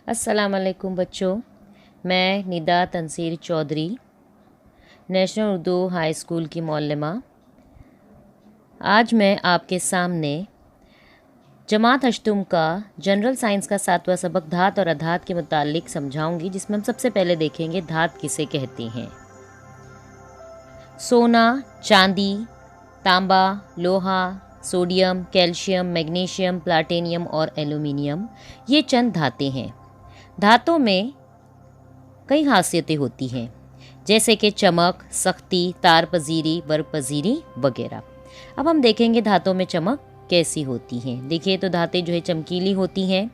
अस्सलाम वालेकुम बच्चों, मैं Nida Tanseer Chaudhary national Urdu high school की मौल्लिमा। आज मैं आपके सामने जमात अष्टम का जनरल साइंस का 7वां सबक धात और अधात के मुतालिक समझाऊंगी, जिसमें हम सबसे पहले देखेंगे धात किसे कहते हैं। सोना, चांदी, तांबा, लोहा, सोडियम, कैल्शियम, मैग्नीशियम, प्लाटिनियम और एल्यूमिनियम ये चंद धातें हैं। धातों में कई खासियतें होती हैं, जैसे कि चमक, सख्ती, तार पजीरी, वर्क पजीरी वगैरह। अब हम देखेंगे धातों में चमक कैसी होती हैं। देखिए तो धातें जो है चमकीली होती हैं।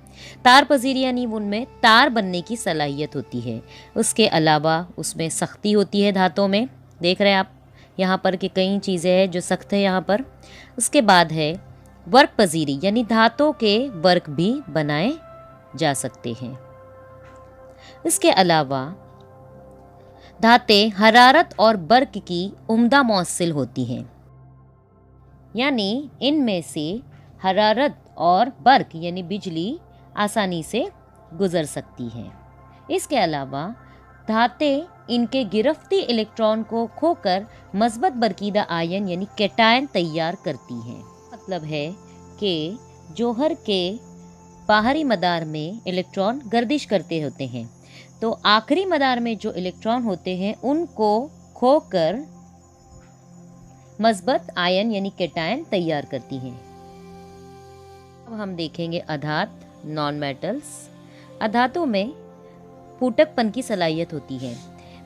तार पजीरी यानी उनमें तार बनने की सलाहियत होती है। उसके अलावा उसमें सख्ती होती है धातों में। देख रहे हैं आप यहाँ पर कि कई चीज़ें हैं जो सख्त है यहाँ पर। उसके बाद है वर्क पजीरी, यानी धातों के वर्क भी बनाए जा सकते हैं। इसके अलावा धातें हरारत और बर्क की उम्दा मौसिल होती हैं, यानी इनमें से हरारत और बर्क यानी बिजली आसानी से गुजर सकती है। इसके अलावा धातें इनके गिरफ्ती इलेक्ट्रॉन को खोकर मस्बत बरकीदा आयन यानी कैटायन तैयार करती हैं। मतलब है कि जौहर के बाहरी मदार में इलेक्ट्रॉन गर्दिश करते होते हैं, तो आखिरी मदार में जो इलेक्ट्रॉन होते हैं उनको खोकर मस्बत आयन यानी कैटायन तैयार करती हैं। अब हम देखेंगे अधात, नॉन मेटल्स। अधातों में फूटकपन की सलाहियत होती है।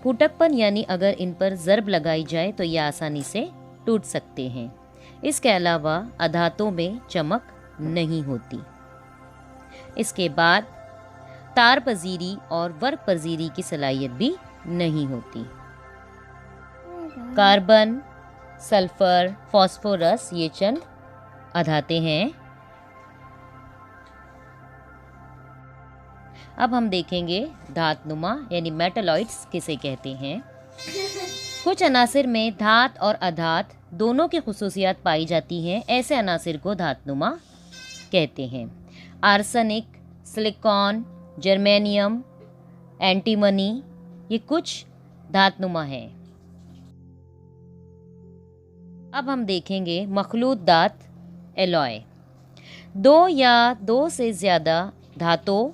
फूटकपन यानी अगर इन पर ज़र्ब लगाई जाए तो ये आसानी से टूट सकते हैं। इसके अलावा अधातों में चमक नहीं होती। इसके बाद तार पजीरी और वर्क पजीरी की सलाहियत भी नहीं होती। कार्बन, सल्फर, फास्फोरस ये चंद अधाते हैं। अब हम देखेंगे धातनुमा यानी मेटलॉइड्स किसे कहते हैं। कुछ अनासिर में धात और अधात दोनों की खुसूसियात पाई जाती हैं। ऐसे अनासिर को धातनुमा कहते हैं। आर्सेनिक, सिलिकॉन, जर्मेनियम, एंटीमनी ये कुछ धातनुमा है। अब हम देखेंगे मखलूत दात एलॉय। दो या दो से ज़्यादा धातों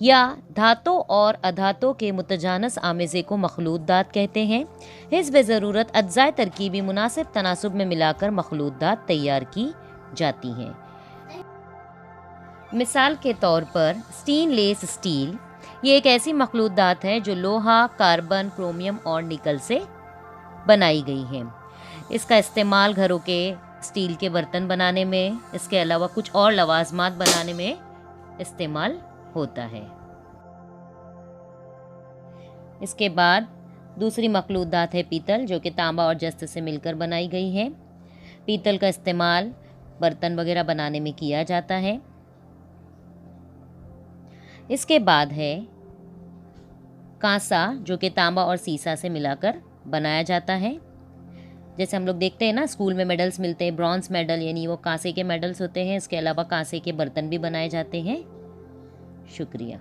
या धातों और अधातों के मुतजानस आमेज़े को मखलूत दात कहते हैं। हिस्ब ज़रूरत अज्जाए तरकीबी मुनासिब तनासुब में मिलाकर मखलूत दात तैयार की जाती हैं। मिसाल के तौर पर स्टेनलेस स्टील ये एक ऐसी मखलूत दात है जो लोहा, कार्बन, क्रोमियम और निकल से बनाई गई है। इसका इस्तेमाल घरों के स्टील के बर्तन बनाने में, इसके अलावा कुछ और लवाजमात बनाने में इस्तेमाल होता है। इसके बाद दूसरी मखलूत दात है पीतल, जो कि तांबा और जस्त से मिलकर बनाई गई है। पीतल का इस्तेमाल बर्तन वगैरह बनाने में किया जाता है। इसके बाद है कांसा, जो कि तांबा और सीसा से मिलाकर बनाया जाता है। जैसे हम लोग देखते हैं ना स्कूल में मेडल्स मिलते हैं, ब्रॉन्ज मेडल यानी वो कांसे के मेडल्स होते हैं। इसके अलावा कांसे के बर्तन भी बनाए जाते हैं। शुक्रिया।